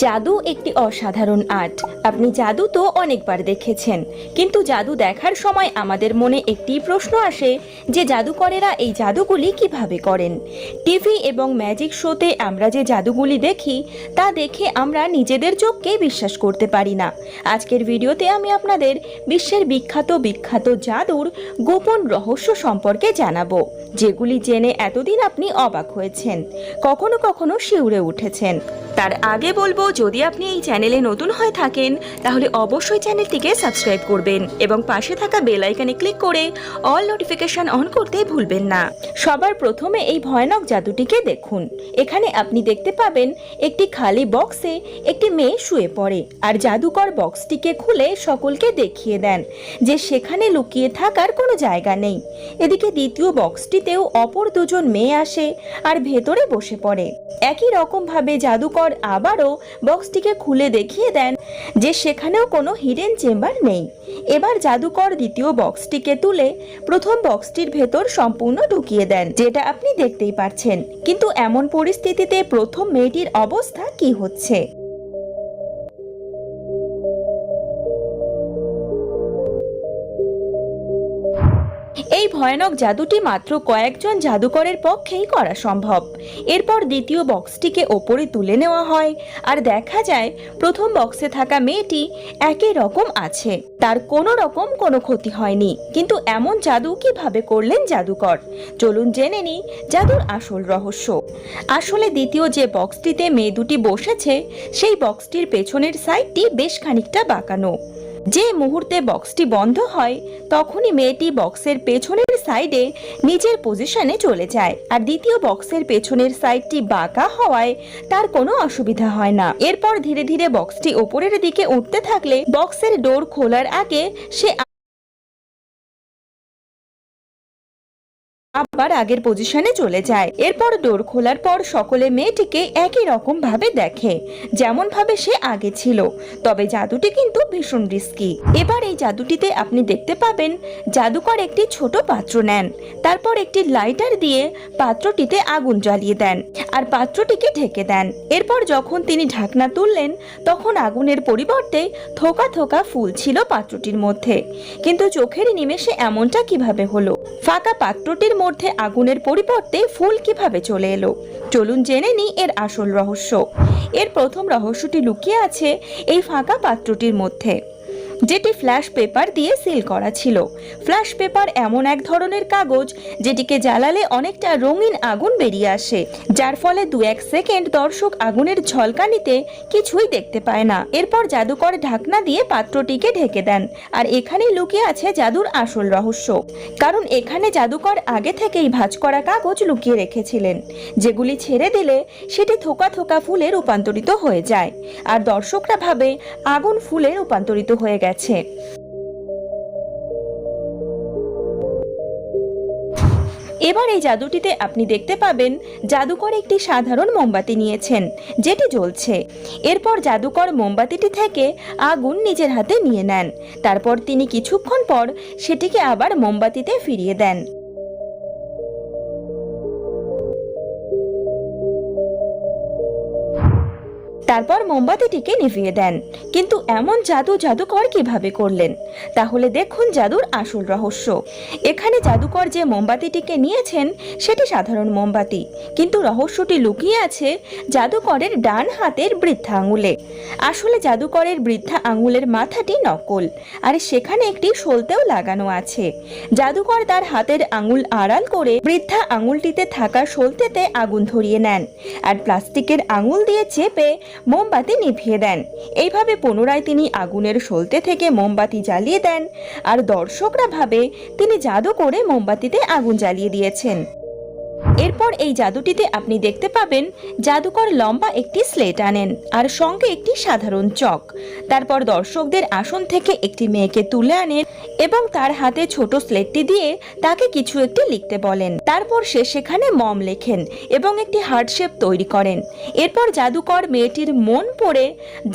জাদু একটি অসাধারণ আর্ট। আপনি জাদু তো অনেকবার দেখেছেন, কিন্তু জাদু দেখার সময় আমাদের মনে একটি প্রশ্ন আসে যে জাদুকরেরা এই জাদুগুলি কিভাবে করেন। টিভি এবং ম্যাজিক শোতে আমরা যে জাদুগুলি দেখি তা দেখে আমরা নিজেদের চোখকে বিশ্বাস করতে পারি না। আজকের ভিডিওতে আমি আপনাদের বিশ্বের বিখ্যাত জাদুর গোপন রহস্য সম্পর্কে জানাবো, যেগুলি জেনে এতদিন আপনি অবাক হয়েছেন, কখনো কখনো শিউরে উঠেছেন। তার আগে বলবো, যদি আপনি এই চ্যানেলে নতুন হয়ে থাকেন তাহলে অবশ্যই চ্যানেলটিকে সাবস্ক্রাইব করবেন এবং পাশে থাকা বেল আইকনে ক্লিক করে অল নোটিফিকেশন অন করতে ভুলবেন না। সবার প্রথমে এই ভয়ানক জাদুটিকে দেখুন। এখানে আপনি দেখতে পাবেন একটি খালি বক্সে একটি মেয়ে শুয়ে পড়ে, আর জাদুকর বক্সটিকে খুলে সকলকে দেখিয়ে দেন যে সেখানে লুকিয়ে থাকার কোনো জায়গা নেই। এদিকে দ্বিতীয় বক্সটিতেও অপর দুজন মেয়ে আসে আর ভেতরে বসে পড়ে। একই রকম ভাবে জাদুকর আবারও বক্সটিকে খুলে দেখিয়ে দেন যে সেখানেও কোনো হিডেন চেম্বার নেই। এবার জাদুকর দ্বিতীয় বক্সটিকে তুলে প্রথম বক্সটির ভেতর সম্পূর্ণ ঢুকিয়ে দেন, যেটা আপনি দেখতেই পাচ্ছেন। কিন্তু এমন পরিস্থিতিতে প্রথম মেয়েটির অবস্থা কি হচ্ছে। এই ভয়ানক জাদুটি মাত্র কয়েকজন জাদুকরের পক্ষেই করা সম্ভব। এরপর দ্বিতীয় বক্সটিকে ওপরে তুলে নেওয়া হয় আর দেখা যায় প্রথম বক্সে থাকা মেয়েটি একই রকম আছে, তার কোনো রকম কোনো ক্ষতি হয়নি। কিন্তু এমন জাদু কিভাবে করলেন জাদুকর? চলুন জেনে নিই জাদুর আসল রহস্য। আসলে দ্বিতীয় যে বক্সটিতে মেয়ে দুটি বসেছে সেই বক্সটির পেছনের সাইডটি বেশ খানিকটা বাঁকানো। যে মুহূর্তে বক্সটি বন্ধ হয় তখনই মেয়েটি বক্সের পেছনের সাইডে নিজের পজিশনে চলে যায়, আর দ্বিতীয় বক্সের পেছনের সাইডটি বাঁকা হওয়ায় তার কোনো অসুবিধা হয় না। এরপর ধীরে ধীরে বক্সটি উপরের দিকে উঠতে থাকলে বক্সের ডোর খোলার আগে সে আবার আগের পজিশনে চলে যায়। এরপর ডোর খোলার পর সকলে মেয়েটিকে একই রকম ভাবে দেখে, যেমন ভাবে সে আগে ছিল। তবে জাদুটি কিন্তু ভীষণ রিস্কি। এবার এই জাদুটিতে আপনি দেখতে পাবেন জাদুকর একটি ছোট পাত্র নেন, তারপর একটি লাইটার দিয়ে পাত্রটিতে আগুন জ্বালিয়ে দেন আর পাত্রটিকে ঢেকে দেন। এরপর যখন তিনি ঢাকনা তুললেন তখন আগুনের পরিবর্তে থোকা থোকা ফুল ছিল পাত্রটির মধ্যে। কিন্তু চোখের নিমেষে এমনটা কিভাবে হলো? ফাঁকা পাত্রটির মধ্যে আগুনের পরিবর্তে ফুল কিভাবে চলে এলো? চলুন জেনে নিই এর আসল রহস্য। এর প্রথম রহস্যটি লুকিয়ে আছে এই ফাঁকা পাত্রটির মধ্যে, যেটি ফ্ল্যাশ পেপার দিয়ে সিল করা ছিল। ফ্ল্যাশ পেপার এমন এক ধরনের কাগজ যেটিকে জ্বালালে অনেকটা রঙিন আগুন বেরিয়ে আসে, যার ফলে 2-1 সেকেন্ড দর্শক আগুনের ঝলকানিতে কিছুই দেখতে পায় না। এরপর জাদুকর ঢাকনা দিয়ে পাত্রটিকে ঢেকে দেন, আর এখানেই লুকিয়ে আছে জাদুর আসল রহস্য। কারণ এখানে জাদুকর আগে থেকেই ভাঁজ করা কাগজ লুকিয়ে রেখেছিলেন, যেগুলি ছেড়ে দিলে সেটি থোকা থোকা ফুলে রূপান্তরিত হয়ে যায়, আর দর্শকরা ভাবে আগুন ফুলে রূপান্তরিত হয়ে গেছে। এবার এই জাদুটিতে আপনি দেখতে পাবেন জাদুকর একটি সাধারণ মোমবাতি নিয়েছেন, যেটি জ্বলছে। এরপর জাদুকর মোমবাতিটি থেকে আগুন নিজের হাতে নিয়ে নেন, তারপর তিনি কিছুক্ষণ পর সেটিকে আবার মোমবাতিতে ফিরিয়ে দেন। তারপর মোমবাতিটিকে নিভিয়ে দেন। কিন্তু এমন জাদু জাদুকর কিভাবে করলেন? তাহলে দেখুন জাদুর আসল রহস্য। এখানে জাদুকর যে মোমবাতিটিকে নিয়েছেন সেটি সাধারণ মোমবাতি, কিন্তু রহস্যটি লুকিয়ে আছে জাদুকরের ডান হাতের বৃদ্ধা আঙুলে। আসলে জাদুকরের বৃদ্ধা আঙুলের মাথাটি নকল, আর সেখানে একটি সলতেও লাগানো আছে। জাদুকর তার হাতের আঙুল আড়াল করে বৃদ্ধা আঙুলটিতে থাকা সলতেতে আগুন ধরিয়ে নেন আর প্লাস্টিকের আঙুল দিয়ে চেপে মোমবাতি নিভিয়ে দেন। এইভাবে পুনরায় তিনি আগুনের সলতে থেকে মোমবাতি জ্বালিয়ে দেন, আর দর্শকরা ভাবে তিনি জাদু করে মোমবাতিতে আগুন জ্বালিয়ে দিয়েছেন। এরপর এই জাদুটিতে আপনি দেখতে পাবেন জাদুকর লম্বা একটি স্লেট আনেন আর সঙ্গে একটি সাধারণ চক। তারপর দর্শকদের আসন থেকে একটি মেয়েকে তুলে আনেন এবং তার হাতে ছোট স্লেটটি দিয়ে তাকে কিছু একটি লিখতে বলেন। তারপর সে সেখানে মম লেখেন এবং একটি হার্ট শেপ তৈরি করেন। এরপর জাদুকর মেয়েটির মন পড়ে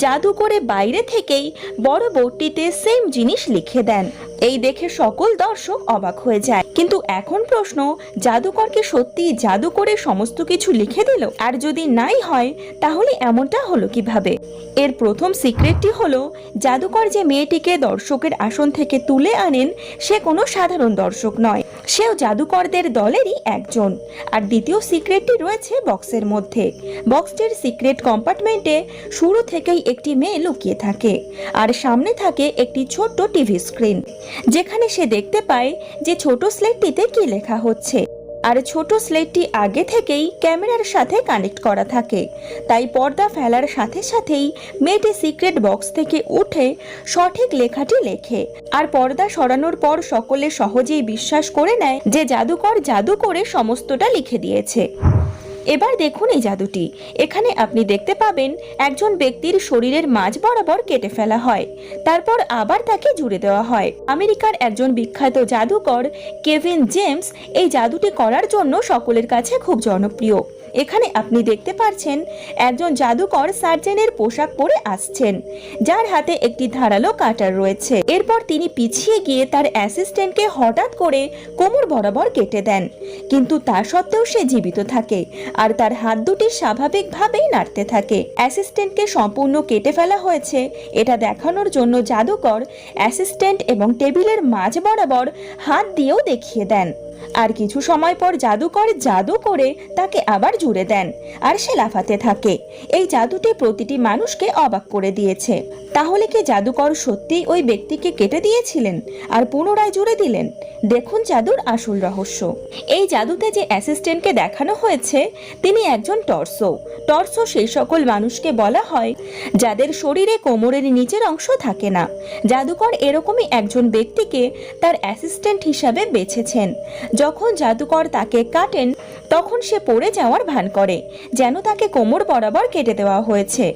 জাদু করে বাইরে থেকেই বড় বোর্ডটিতে সেম জিনিস লিখে দেন। এই দেখে সকল দর্শক অবাক হয়ে যায়। কিন্তু এখন প্রশ্ন, জাদুকর কি সত্যি জাদু করে সমস্ত কিছু লিখে দিল? আর যদি নাই হয় তাহলে এমনটা হলো কিভাবে? এর প্রথম সিক্রেটটি হলো, জাদুকর যে মেয়েটিকে দর্শকের আসন থেকে তুলে আনেন সে কোনো সাধারণ দর্শক নয়, সেও জাদুকরদের দলেরই একজন। আর দ্বিতীয় সিক্রেটটি রয়েছে বক্সের মধ্যে। বক্সটির সিক্রেট কম্পার্টমেন্টে শুরু থেকেই একটি মেয়ে লুকিয়ে থাকে, আর সামনে থাকে একটি ছোট্ট টিভি স্ক্রিন, যেখানে সে দেখতে পায় যে ছোট স্লেটটিতে কি লেখা হচ্ছে। আর ছোট স্লেটটি আগে থেকেই ক্যামেরার সাথে কানেক্ট করা থাকে, তাই পর্দা ফেলার সাথে সাথেই মেয়েটি সিক্রেট বক্স থেকে উঠে সঠিক লেখাটি লেখে। আর পর্দা সরানোর পর সকলে সহজেই বিশ্বাস করে নেয় যে জাদুকর জাদু করে সমস্তটা লিখে দিয়েছে। এবার দেখুন এই জাদুটি। এখানে আপনি দেখতে পাবেন একজন ব্যক্তির শরীরের মাঝ বরাবর কেটে ফেলা হয়, তারপর আবার তাকে জুড়ে দেওয়া হয়। আমেরিকার একজন বিখ্যাত জাদুকর কেভিন জেমস এই জাদুটি করার জন্য সকলের কাছে খুব জনপ্রিয়। এখানে আপনি দেখতে পাচ্ছেন একজন জাদুকর সার্জেনের পোশাক পরে আসছেন, যার হাতে একটি ধারালো কাটার রয়েছে। এরপর তিনি পিছিয়ে গিয়ে তার অ্যাসিস্ট্যান্টকে হঠাৎ করে কোমর বরাবর কেটে দেন, কিন্তু তা সত্ত্বেও সে জীবিত থাকে আর তার হাত দুটি স্বাভাবিকভাবেই নাড়তে থাকে। অ্যাসিস্ট্যান্টকে সম্পূর্ণ কেটে ফেলা হয়েছে এটা দেখানোর জন্য জাদুকর অ্যাসিস্ট্যান্ট এবং টেবিলের মাঝ বরাবর হাত দিয়েও দেখিয়ে দেন। আর কিছু সময় পর জাদুকর জাদু করে তাকে আবার জুড়ে দেন, আর সে লাফাতে থাকে। এই জাদুটি প্রতিটি মানুষকে অবাক করে দিয়েছে। তাহলে কি জাদুকর সত্যিই ওই ব্যক্তিকে কেটে দিয়েছিলেন আর পুনরায় জুড়ে দিলেন? দেখুন জাদুর আসল রহস্য। এই জাদুতে যে অ্যাসিস্ট্যান্টকে দেখানো হয়েছে তিনি একজন টর্সো সেই সকল মানুষকে বলা হয় যাদের শরীরে কোমরের নিচের অংশ থাকে না। জাদুকর এরকমই একজন ব্যক্তিকে তার অ্যাসিস্ট্যান্ট হিসাবে বেছেছেন। যখন জাদুকর তাকে কাটেন তখন সে পড়ে যাওয়ার ভান করে, যেন তাকে কোমর বরাবর কেটে দেওয়া হয়েছে।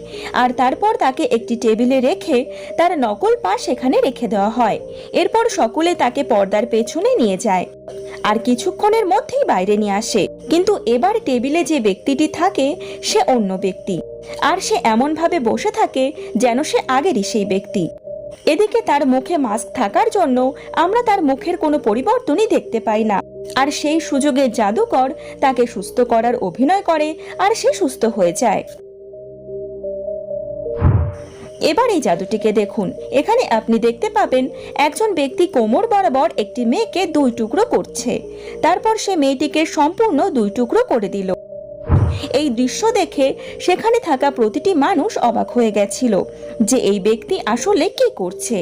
আর তারপর তাকে একটি টেবিলে রেখে তার নকল পা সেখানে রেখে দেওয়া হয়। এরপর সকলে তাকে পর্দার পেছনে নিয়ে যায় আর কিছুক্ষণের মধ্যেই বাইরে নিয়ে আসে। কিন্তু এবার টেবিলে যে ব্যক্তিটি থাকে সে অন্য ব্যক্তি, আর সে এমনভাবে বসে থাকে যেন সে আগেরই সেই ব্যক্তি। এদিকে তার মুখে মাস্ক থাকার জন্য আমরা তার মুখের কোনো পরিবর্তনই দেখতে পাই না। আর সেই সুযোগে জাদুকর তাকে সুস্থ করার অভিনয় করে আর সে সুস্থ হয়ে যায়। এবার এই জাদুটিকে দেখুন। এখানে আপনি দেখতে পাবেন একজন ব্যক্তি কোমর বরাবর একটি মেয়েকে 2 টুকরো করছে, তারপর সে মেয়েটিকে সম্পূর্ণ 2 টুকরো করে দিল। এই দৃশ্য দেখে সেখানে থাকা প্রতিটি মানুষ অবাক হয়ে গেছিল যে এই ব্যক্তি আসলে কি করছে।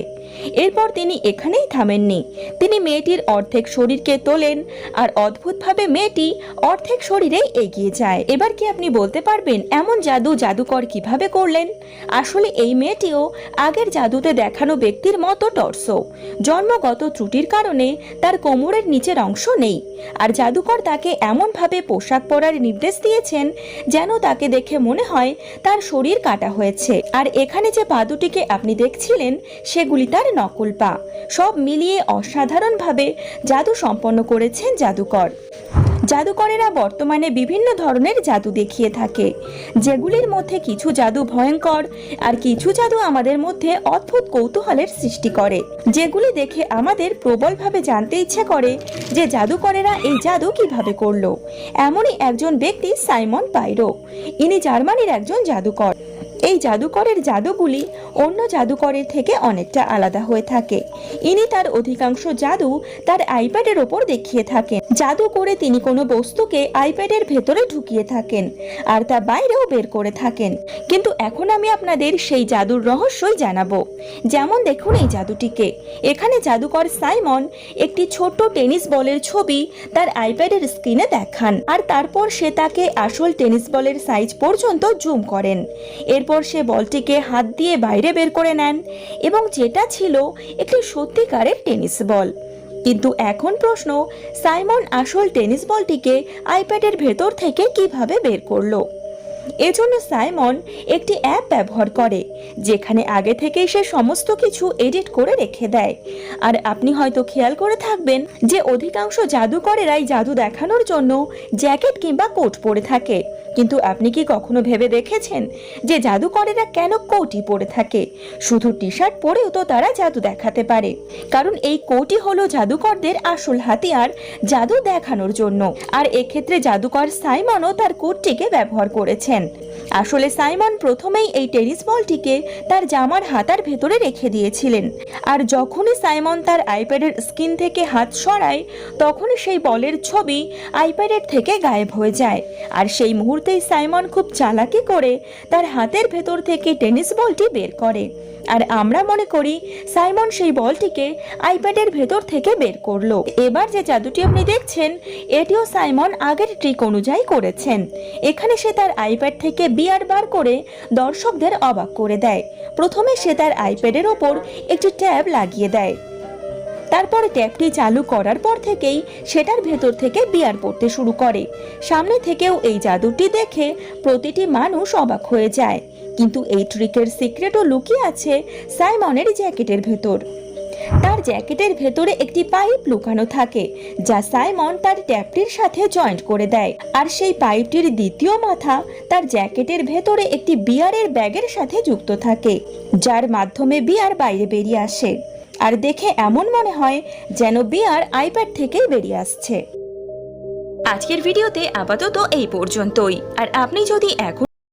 এরপর তিনি এখানেই থামেননি, তিনি মেয়েটির অর্ধেক শরীরকে তোলেন আর অদ্ভুতভাবে মেয়েটি অর্ধেক শরীরে এগিয়ে যায়। এবার কি আপনি বলতে পারবেন এমন জাদু জাদুকর কিভাবে করলেন? আসলে এই মেয়েটিও আগের জাদুতে দেখানো ব্যক্তির মতো টর্সো। জন্মগত ত্রুটির কারণে তার কোমরের নিচের অংশ নেই, আর জাদুকর তাকে এমনভাবে পোশাক পরার নির্দেশ দিয়েছেন যেন তাকে দেখে মনে হয় তার শরীর কাটা হয়েছে। আর এখানে যে পা দুটিকে আপনি দেখছিলেন সেগুলি তার নকল পা। সব মিলিয়ে অসাধারণভাবে জাদু সম্পন্ন করেছেন জাদুকর। জাদুকরেরা বর্তমানে বিভিন্ন ধরনের জাদু দেখিয়ে থাকে, যেগুলির মধ্যে কিছু জাদু ভয়ঙ্কর আর কিছু জাদু আমাদের মধ্যে অদ্ভুত কৌতূহলের সৃষ্টি করে, যেগুলি দেখে আমাদের প্রবলভাবে জানতে ইচ্ছে করে যে জাদুকরেরা এই জাদু কিভাবে করলো। এমনই একজন ব্যক্তি সাইমন পাইরো। ইনি জার্মানির একজন জাদুকর। এই জাদুকরের জাদুগুলি অন্য জাদুকরের থেকে অনেকটা আলাদা হয়ে থাকে। ইনি তার অধিকাংশ জাদু তার আইপ্যাডের ওপর দেখিয়ে থাকেন। জাদু করে তিনি কোনো বস্তুকে আইপ্যাডের ভেতরে ঢুকিয়ে থাকেন আর তা বাইরেও বের করে থাকেন। কিন্তু এখন আমি আপনাদের সেই জাদুর রহস্যই জানাবো। যেমন দেখুন এই জাদুটিকে। এখানে জাদুকর সাইমন একটি ছোট্ট টেনিস বলের ছবি তার আইপ্যাডের স্ক্রিনে দেখান, আর তারপর সে তাকে আসল টেনিস বলের সাইজ পর্যন্ত জুম করেন। এরপর সে বলটিকে হাত দিয়ে বাইরে বের করে নেন এবং যেটা ছিল একটি সত্যিকারের টেনিস বল। কিন্তু এখন প্রশ্ন, সাইমন আসল টেনিস বলটিকে আইপ্যাডের ভেতর থেকে কিভাবে বের করলো? এজন্য সাইমন একটি অ্যাপ ব্যবহার করে, যেখানে আগে থেকেই সে সমস্ত কিছু এডিট করে রেখে দেয়। আর আপনি হয়তো খেয়াল করে থাকবেন যে অধিকাংশ জাদুকরেরাই জাদু দেখানোর জন্য জ্যাকেট কিংবা কোট পরে থাকে, কিন্তু আপনি কি কখনো ভেবে দেখেছেন যে জাদুকরেরা কেন কোটই পরে থাকে? শুধু টি শার্ট পরেও তো তারা জাদু দেখাতে পারে, কারণ এই কোটই হলো জাদুকরদের আসল হাতিয়ার জাদু দেখানোর জন্য। আর এক্ষেত্রে জাদুকর সাইমনও তার কোটটিকে ব্যবহার করেছেন। আসলে সাইমন প্রথমেই এই টেনিস বলটিকে তার জামার হাতার ভেতরে রেখে দিয়েছিলেন, আর যখনই সাইমন তার আইপ্যাডের স্ক্রিন থেকে হাত সরায় তখনই সেই বলের ছবি আইপ্যাডের থেকে গায়েব হয়ে যায়। আর সেই মুহূর্তেই সাইমন খুব চালাকি করে তার হাতের ভেতর থেকে টেনিস বলটি বের করে, আর আমরা মনে করি সাইমন সেই বলটিকে আইপ্যাডের ভেতর থেকে বের করলো। এবার যে জাদুটি আপনি দেখছেন এটিও সাইমন আগের ট্রিক অনুযায়ী করেছেন। এখানে সে তার আইপ্যাড থেকে বিয়ার বার করে দর্শকদের অবাক করে দেয়। প্রথমে সে তার আইপ্যাডের ওপর একটি ট্যাব লাগিয়ে দেয়, তারপর ট্যাবটি চালু করার পর থেকেই সেটার ভেতর থেকে বিয়ার পড়তে শুরু করে। সামনে থেকেও এই জাদুটি দেখে প্রতিটি মানুষ অবাক হয়ে যায়, কিন্তু এই ট্রিকের সিক্রেটও লুকিয়ে আছে সাইমনের জ্যাকেটের ভেতর। তার জ্যাকেটের ভেতরে একটি পাইপ লুকানো থাকে, যা সাইমন তার ট্যাবটির সাথে জয়েন্ট করে দেয়। আর সেই পাইপটির দ্বিতীয় মাথা তার জ্যাকেটের ভেতরে একটি বিয়ারের ব্যাগের সাথে যুক্ত থাকে, যার মাধ্যমে বিয়ার বাইরে বেরিয়ে আসে। আর দেখে এমন মনে হয় যেন বিয়ার আইপ্যাড থেকেই বেরিয়ে আসছে। আজকের ভিডিওতে আপাতত এই পর্যন্তই। আর আপনি যদি এখন